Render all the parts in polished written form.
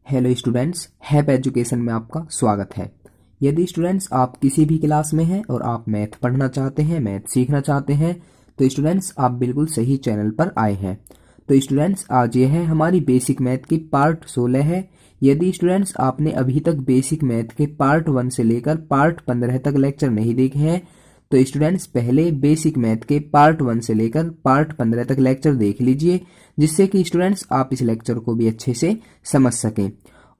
Hello students, हैप education में आपका स्वागत है। यदि स्टूडेंट्स आप किसी भी क्लास में हैं और आप मैथ पढ़ना चाहते हैं, मैथ सीखना चाहते हैं, तो स्टूडेंट्स आप बिल्कुल सही चैनल पर आए हैं। तो स्टूडेंट्स आज ये है हमारी बेसिक मैथ की पार्ट 16 है। यदि स्टूडेंट्स आपने अभी तक बेसिक मैथ के पार्ट 1 से लेकर पार्ट 15 तक लेक्चर नहीं देखे हैं, तो स्टूडेंट्स पहले बेसिक मैथ के पार्ट 1 से लेकर पार्ट 15 तक लेक्चर देख लीजिए, जिससे कि स्टूडेंट्स आप इस लेक्चर को भी अच्छे से समझ सकें।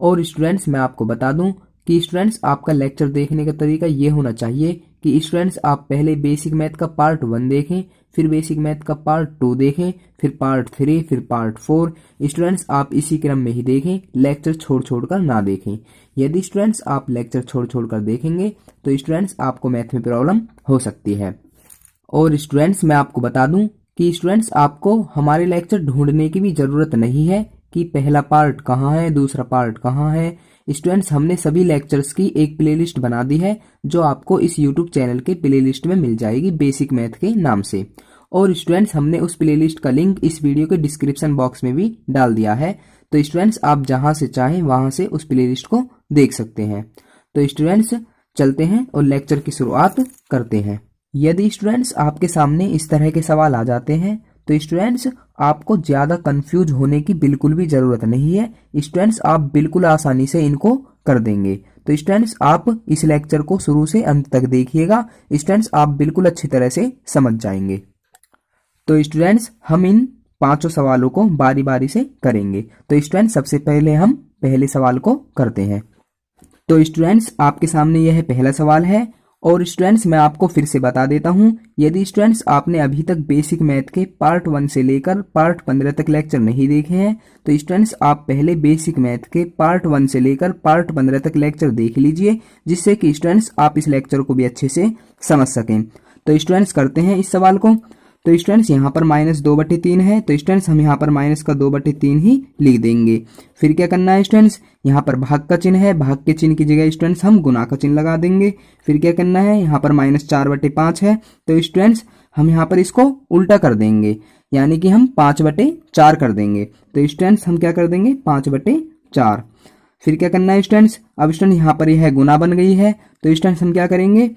और स्टूडेंट्स मैं आपको बता दूं कि स्टूडेंट्स आपका लेक्चर देखने का तरीका ये होना चाहिए कि स्टूडेंट्स आप पहले बेसिक मैथ का पार्ट 1 देखें, फिर बेसिक मैथ का पार्ट 2 देखें, फिर पार्ट 3, फिर पार्ट 4। स्टूडेंट्स आप इसी क्रम में ही देखें, लेक्चर छोड़ छोड़ कर ना देखें। यदि स्टूडेंट्स आप लेक्चर छोड़ छोड़ कर देखेंगे तो स्टूडेंट्स आपको मैथ में प्रॉब्लम हो सकती है। और स्टूडेंट्स मैं आपको बता दूं कि स्टूडेंट्स आपको हमारे लेक्चर ढूंढने की भी जरूरत नहीं है कि पहला पार्ट कहाँ है, दूसरा पार्ट कहाँ है। स्टूडेंट्स हमने सभी लेक्चर्स की एक प्लेलिस्ट बना दी है, जो आपको इस यूट्यूब चैनल के प्लेलिस्ट में मिल जाएगी बेसिक मैथ के नाम से। और स्टूडेंट्स हमने उस प्लेलिस्ट का लिंक इस वीडियो के डिस्क्रिप्शन बॉक्स में भी डाल दिया है, तो स्टूडेंट्स आप जहां से चाहें वहां से उस प्लेलिस्ट को देख सकते हैं। तो स्टूडेंट्स चलते हैं और लेक्चर की शुरुआत करते हैं। यदि स्टूडेंट्स आपके सामने इस तरह के सवाल आ जाते हैं तो स्टूडेंट्स आपको ज़्यादा कंफ्यूज होने की बिल्कुल भी ज़रूरत नहीं है। स्टूडेंट्स आप बिल्कुल आसानी से इनको कर देंगे। तो स्टूडेंट्स आप इस लेक्चर को शुरू से अंत तक देखिएगा, स्टूडेंट्स आप बिल्कुल अच्छी तरह से समझ जाएंगे। तो स्टूडेंट्स हम इन पांचों सवालों को बारी बारी से करेंगे। तो स्टूडेंट्स सबसे पहले हम पहले सवाल को करते हैं। तो स्टूडेंट्स आपके सामने यह पहला सवाल है। और स्टूडेंट्स मैं आपको फिर से बता देता हूं, यदि स्टूडेंट्स आपने अभी तक बेसिक मैथ के पार्ट 1 से लेकर पार्ट 15 तक लेक्चर नहीं देखे हैं, तो स्टूडेंट्स आप पहले बेसिक मैथ के पार्ट 1 से लेकर पार्ट 15 तक लेक्चर देख लीजिए, जिससे कि स्टूडेंट्स आप इस लेक्चर को भी अच्छे से समझ सकें। तो स्टूडेंट्स करते हैं इस सवाल को। तो स्टूडेंट्स यहाँ पर -2/3 है, तो स्टूडेंट्स हम यहाँ पर माइनस का 2/3 ही लिख देंगे। फिर क्या करना है स्टूडेंट्स, यहाँ पर भाग का चिन्ह है, भाग के चिन्ह की जगह स्टूडेंट्स हम गुना का चिन्ह लगा देंगे। फिर क्या करना है, यहाँ पर -4/5 है, तो स्टूडेंट्स हम यहाँ पर इसको उल्टा कर देंगे, यानी कि हम 5/4 कर देंगे। तो स्टूडेंट्स हम क्या कर देंगे, 5/4। फिर क्या करना है स्टूडेंट्स, अब स्टूडेंट्स यहाँ पर यह गुना बन गई है, तो स्टूडेंट्स हम क्या करेंगे,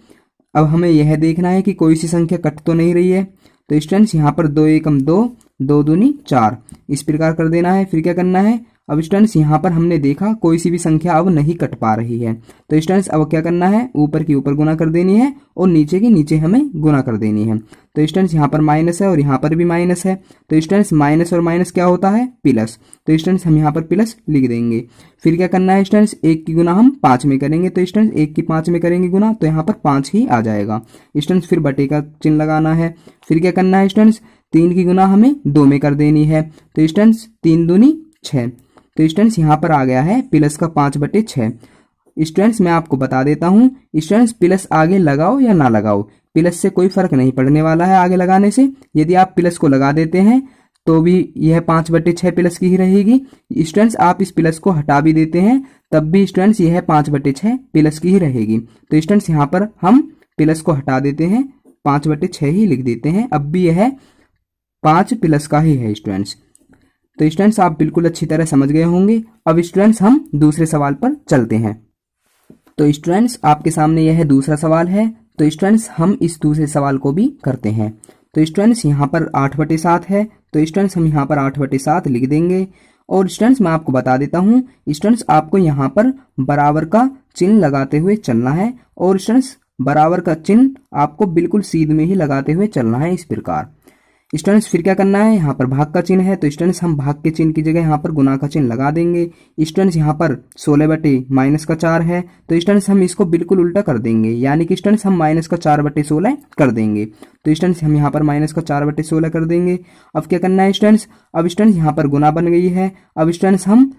अब हमें यह देखना है कि कोई सी संख्या कट तो नहीं रही है। तो स्टूडेंट्स यहाँ पर 2 एकम 2, 2 दूनी 4 इस प्रकार कर देना है। फिर क्या करना है, अब स्टूडेंट्स यहाँ पर हमने देखा कोई सी भी संख्या अब नहीं कट पा रही है, तो स्टूडेंट्स अब क्या करना है, ऊपर की ऊपर गुना कर देनी है और नीचे की नीचे हमें गुना कर देनी है। तो स्टूडेंट्स यहाँ पर माइनस है और यहाँ पर भी माइनस है, तो स्टूडेंट्स माइनस और माइनस क्या होता है, प्लस। तो स्टूडेंट्स हम यहाँ पर प्लस लिख देंगे। फिर क्या करना है स्टूडेंट्स, 1 की गुना हम 5 में करेंगे, तो स्टूडेंट्स 1 की 5 में करेंगे गुना, तो यहाँ पर 5 ही आ जाएगा। स्टूडेंट्स फिर बटे का चिन्ह लगाना है। फिर क्या करना है स्टूडेंट्स, 3 की गुना हमें 2 में कर देनी है, तो स्टूडेंट्स 3 दूनी 6। तो स्टूडेंट्स यहाँ पर आ गया है प्लस का 5/6। स्टूडेंट्स मैं आपको बता देता हूँ, स्टूडेंट्स प्लस आगे लगाओ या ना लगाओ, प्लस से कोई फर्क नहीं पड़ने वाला है आगे लगाने से। यदि आप प्लस को लगा देते हैं तो भी यह 5/6 प्लस की ही रहेगी। स्टूडेंट्स आप इस प्लस को हटा भी देते हैं तब भी स्टूडेंट्स यह 5/6 प्लस की ही रहेगी। तो स्टूडेंट्स यहाँ पर हम प्लस को हटा देते हैं, 5/6 ही लिख देते हैं। अब भी यह 5 प्लस का ही है स्टूडेंट्स। तो स्टूडेंट्स आप बिल्कुल अच्छी तरह समझ गए होंगे। अब स्टूडेंट्स हम दूसरे सवाल पर चलते हैं। तो स्टूडेंट्स आपके सामने यह दूसरा सवाल है। तो स्टूडेंट्स हम इस दूसरे सवाल को भी करते हैं। तो स्टूडेंट्स यहाँ पर 8/7 है, तो स्टूडेंट्स हम यहाँ पर 8/7 लिख देंगे। और स्टूडेंट्स मैं आपको बता देता हूँ, स्टूडेंट्स आपको यहाँ पर बराबर का चिन्ह लगाते हुए चलना है। और स्टूडेंट्स बराबर का चिन्ह आपको बिल्कुल सीध में ही लगाते हुए चलना है इस प्रकार। स्टूडेंट्स फिर क्या करना है, यहाँ पर भाग का चिन्ह है, तो स्टूडेंट्स हम भाग के चिन्ह की जगह यहाँ पर गुना का चिन्ह लगा देंगे। स्टूडेंट्स यहाँ पर 16/-4 है, तो स्टूडेंट्स हम इसको बिल्कुल उल्टा कर देंगे, यानी कि स्टूडेंट्स हम -4/16 कर देंगे। तो स्टूडेंट्स हम यहाँ पर -4/16 कर देंगे। अब क्या करना है स्टूडेंट्स, अब स्टूडेंट्स यहाँ पर गुना बन गई है। अब स्टूडेंट्स हम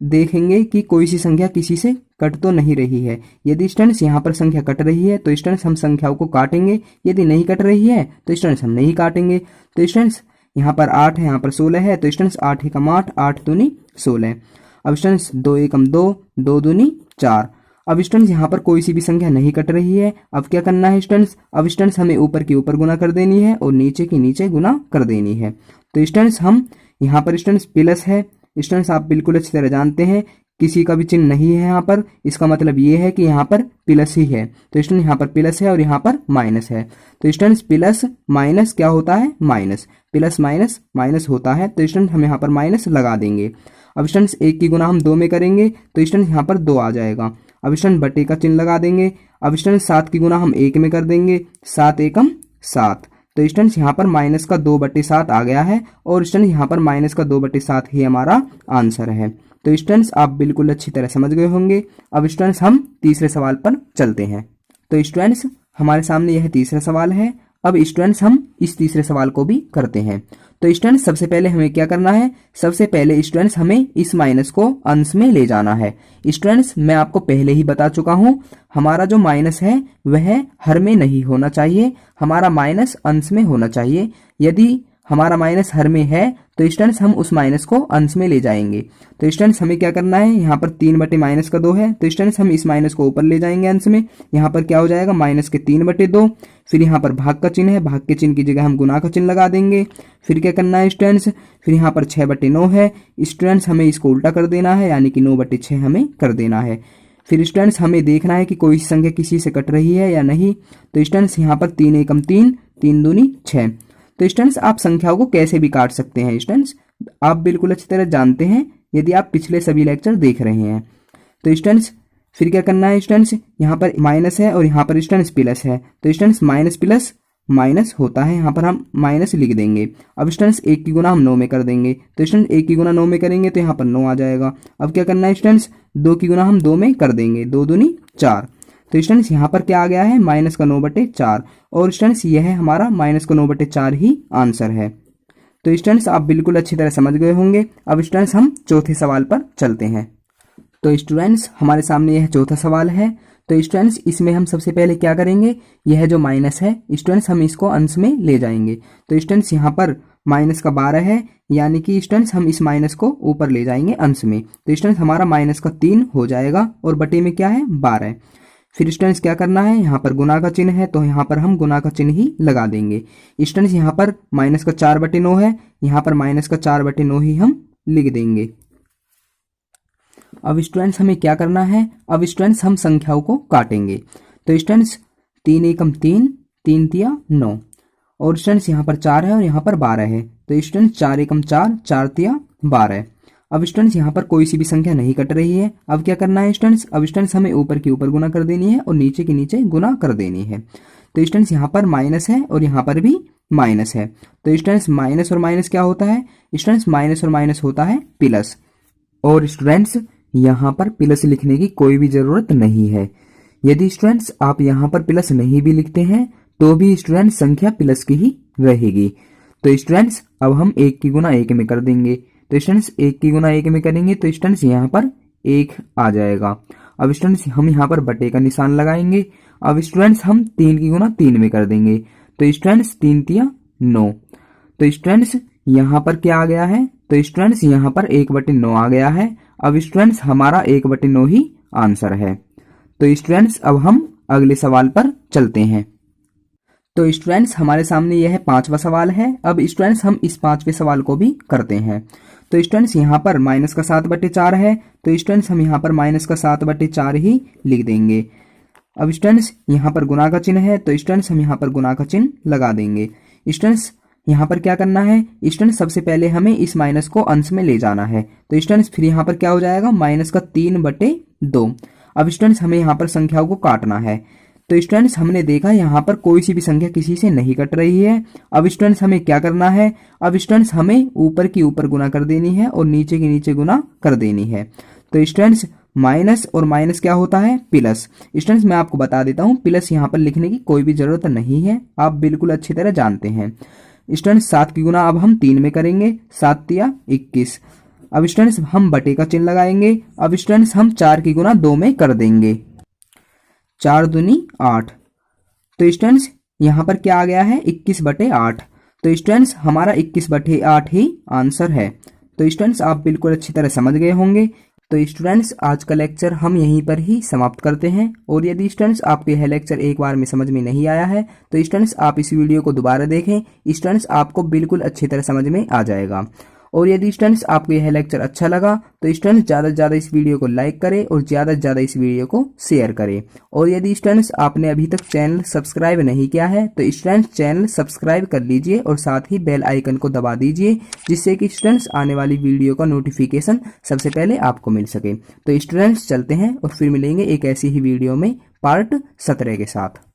देखेंगे कि कोई सी संख्या किसी से कट तो नहीं रही है। यदि स्टूडेंट्स यहाँ पर संख्या कट रही है तो स्टूडेंट्स हम संख्याओं को काटेंगे, यदि नहीं कट रही है तो स्टूडेंट्स हम नहीं काटेंगे। तो स्टूडेंट्स यहाँ पर 8 है, यहाँ पर 16 है, तो स्टूडेंट्स 8 एकम 8, 8 दूनी 16। अब स्टूडेंट्स 2 एकम 2, 2 दूनी 4। अब स्टूडेंट्स यहाँ पर कोई सी भी संख्या नहीं कट रही है। अब क्या करना है स्टूडेंट्स, अब स्टूडेंट्स हमें ऊपर की ऊपर गुना कर देनी है और नीचे की नीचे गुना कर देनी है। तो स्टूडेंट्स हम यहाँ पर स्टूडेंट्स प्लस है, स्टूडेंट्स आप बिल्कुल अच्छी तरह जानते हैं किसी का भी चिन्ह नहीं है यहाँ पर, इसका मतलब ये है कि यहाँ पर प्लस ही है। तो स्टूडेंट यहाँ पर प्लस है और यहाँ पर माइनस है। तो स्टूडेंट प्लस माइनस क्या होता है, माइनस, प्लस माइनस माइनस होता है। तो स्टूडेंट हम यहाँ पर माइनस लगा देंगे। अब स्टूडेंट 1 की गुना हम 2 में करेंगे तो स्टूडेंट यहाँ पर 2 आ जाएगा। अब स्टूडेंट बटे का चिन्ह लगा देंगे। अब स्टूडेंट 7 की गुना हम 1 में कर देंगे, 7 एकम 7। तो स्टूडेंट्स यहाँ पर माइनस का 2/7 आ गया है और स्टूडेंट यहाँ पर माइनस का 2/7 ही हमारा आंसर है। तो स्टूडेंट्स आप बिल्कुल अच्छी तरह समझ गए होंगे। अब स्टूडेंट्स हम तीसरे सवाल पर चलते हैं। तो स्टूडेंट्स हमारे सामने यह तीसरा सवाल है। अब स्टूडेंट्स हम इस तीसरे सवाल को भी करते हैं। तो स्टूडेंट्स सबसे पहले हमें क्या करना है, सबसे पहले स्टूडेंट्स हमें इस माइनस को अंश में ले जाना है। स्टूडेंट्स मैं आपको पहले ही बता चुका हूं, हमारा जो माइनस है वह हर में नहीं होना चाहिए, हमारा माइनस अंश में होना चाहिए। यदि हमारा माइनस हर में है तो स्टूडेंट्स हम उस माइनस को अंश में ले जाएंगे। तो स्टूडेंट्स हमें क्या करना है, यहाँ पर 3/-2 है तो स्टूडेंट्स हम इस माइनस को ऊपर ले जाएंगे अंश में। यहाँ पर क्या हो जाएगा, माइनस के 3/2। फिर यहाँ पर भाग का चिन्ह है, भाग के चिन्ह की जगह हम गुना का चिन्ह लगा देंगे। फिर क्या करना है स्टूडेंट्स, फिर यहाँ पर 6/9 है, स्टूडेंट्स हमें इसको उल्टा कर देना है, यानी कि 9/6 हमें कर देना है। फिर स्टूडेंट्स हमें देखना है कि कोई संख्या किसी से कट रही है या नहीं। तो स्टूडेंट्स यहाँ पर 3 एकम 3, 3 दूनी 6। तो स्टूडेंट्स आप संख्याओं को कैसे भी काट सकते हैं, स्टूडेंट्स आप बिल्कुल अच्छी तरह जानते हैं यदि आप पिछले सभी लेक्चर देख रहे हैं। तो स्टूडेंट्स फिर क्या करना है, स्टूडेंट्स यहाँ पर माइनस है और यहाँ पर स्टूडेंट्स प्लस है। तो स्टूडेंट्स माइनस प्लस माइनस होता है, यहाँ पर हम माइनस लिख देंगे। अब स्टूडेंट्स 1 की गुना हम 9 में कर देंगे। तो स्टूडेंट 1 की गुना 9 में करेंगे तो यहाँ पर 9 आ जाएगा। अब क्या करना है स्टूडेंट्स, 2 की गुना हम 2 में कर देंगे, 2 दूनी 4। तो स्टूडेंट्स यहाँ पर क्या आ गया है, माइनस का 9/4। और स्टूडेंट्स यह हमारा माइनस का 9/4 ही आंसर है। तो स्टूडेंट्स आप बिल्कुल अच्छी तरह समझ गए होंगे। अब स्टूडेंट्स हम चौथे सवाल पर चलते हैं। तो स्टूडेंट्स हमारे सामने यह चौथा सवाल है। तो स्टूडेंट्स इसमें हम सबसे पहले क्या करेंगे, यह जो माइनस है स्टूडेंट्स हम इसको अंश में ले जाएंगे। तो स्टूडेंट्स यहाँ पर माइनस का 12 है, यानी कि स्टूडेंट्स हम इस माइनस को ऊपर ले जाएंगे अंश में। तो स्टूडेंट्स हमारा माइनस का 3 हो जाएगा और बटे में क्या है, 12। फिर स्टूडेंट्स क्या करना है, यहाँ पर गुना का चिन्ह है तो यहाँ पर हम गुना का चिन्ह ही लगा देंगे। स्टूडेंट्स यहाँ पर माइनस का 4/9 है, यहाँ पर माइनस का 4/9 ही हम लिख देंगे। अब स्टूडेंट्स हमें क्या करना है, अब स्टूडेंट्स हम संख्याओं को काटेंगे। तो स्टूडेंट्स 3 एकम 3, 3 तिया 9 और स्टूडेंट्स यहाँ पर 4 है और यहाँ पर 12 है। तो स्टूडेंट्स 4 एकम 4, 4 तिया 12। अब स्टूडेंट्स यहाँ पर कोई सी भी संख्या नहीं कट रही है। अब क्या करना है स्टूडेंट्स, अब स्टूडेंट्स हमें ऊपर की ऊपर गुना कर देनी है और नीचे की नीचे गुना कर देनी है। तो स्टूडेंट्स यहाँ पर माइनस है और यहाँ पर भी माइनस है। तो स्टूडेंट्स माइनस और माइनस क्या होता है, स्टूडेंट्स माइनस और माइनस होता है प्लस। और स्टूडेंट्स यहाँ पर प्लस लिखने की कोई भी जरूरत नहीं है। यदि स्टूडेंट्स आप यहाँ पर प्लस नहीं भी लिखते हैं तो भी स्टूडेंट संख्या प्लस की ही रहेगी। तो स्टूडेंट्स अब हम 1 की गुना 1 में कर देंगे। तो स्टूडेंट्स 1 की गुना 1 में करेंगे तो स्टूडेंट्स यहाँ पर 1 आ जाएगा। अब स्टूडेंट्स हम यहाँ पर बटे का निशान लगाएंगे। अब स्टूडेंट्स हम 3 की गुना 3 में कर देंगे। तो स्टूडेंट्स 3 तिया 9। तो स्टूडेंट्स यहाँ पर क्या आ गया है, तो स्टूडेंट्स यहाँ पर 1/9 आ गया है। अब स्टूडेंट्स हमारा 1/9 ही आंसर है। तो स्टूडेंट्स अब हम अगले सवाल पर चलते हैं। तो स्टूडेंट्स हमारे सामने यह 5वां सवाल है। अब स्टूडेंट्स हम इस 5वें सवाल को भी करते हैं। तो स्टूडेंट्स यहाँ पर माइनस का 7/4 है। तो स्टूडेंट्स हम यहाँ पर माइनस का 7/4 ही लिख देंगे। अब स्टूडेंट्स यहाँ पर गुना का चिन्ह है तो स्टूडेंट्स हम यहाँ पर गुना का चिन्ह लगा देंगे। स्टूडेंट्स यहाँ पर क्या करना है, स्टूडेंट्स सबसे पहले हमें इस माइनस को अंश में ले जाना है। तो स्टूडेंट्स फिर यहाँ पर क्या हो जाएगा, माइनस का 3/2। अब स्टूडेंट्स हमें यहाँ पर संख्याओं को काटना है। तो स्टूडेंट्स हमने देखा यहाँ पर कोई सी भी संख्या किसी से नहीं कट रही है। अब स्टूडेंट्स हमें क्या करना है, अब स्टूडेंट्स हमें ऊपर की ऊपर गुना कर देनी है और नीचे की नीचे गुना कर देनी है। तो स्टूडेंट्स माइनस और माइनस क्या होता है, प्लस। स्टूडेंट्स मैं आपको बता देता हूँ प्लस यहाँ पर लिखने की कोई भी जरूरत नहीं है, आप बिल्कुल अच्छी तरह जानते हैं। स्टूडेंट्स 7 की गुना अब हम 3 में करेंगे, 7 तिया 21। अब स्टूडेंट्स हम बटे का चिन्ह लगाएंगे। अब स्टूडेंट्स हम 4 की गुना 2 में कर देंगे, 4 दूनी 8। तो स्टूडेंट्स यहाँ पर क्या आ गया है, 21/8। तो स्टूडेंट्स हमारा 21/8 ही आंसर है। तो स्टूडेंट्स आप बिल्कुल अच्छी तरह समझ गए होंगे। तो स्टूडेंट्स आज का लेक्चर हम यहीं पर ही समाप्त करते हैं। और यदि स्टूडेंट्स आपको यह लेक्चर एक बार में समझ में नहीं आया है तो स्टूडेंट्स आप इस वीडियो को दोबारा देखें, स्टूडेंट्स आपको बिल्कुल अच्छी तरह समझ में आ जाएगा। और यदि स्टूडेंट्स आपको यह लेक्चर अच्छा लगा तो स्टूडेंट्स ज़्यादा से ज़्यादा इस वीडियो को लाइक करें और ज़्यादा से ज़्यादा इस वीडियो को शेयर करें। और यदि स्टूडेंट्स आपने अभी तक चैनल सब्सक्राइब नहीं किया है तो स्टूडेंट्स चैनल सब्सक्राइब कर लीजिए और साथ ही बेल आइकन को दबा दीजिए, जिससे कि स्टूडेंट्स आने वाली वीडियो का नोटिफिकेशन सबसे पहले आपको मिल सके। तो स्टूडेंट्स चलते हैं और फिर मिलेंगे एक ऐसी ही वीडियो में पार्ट 17 के साथ।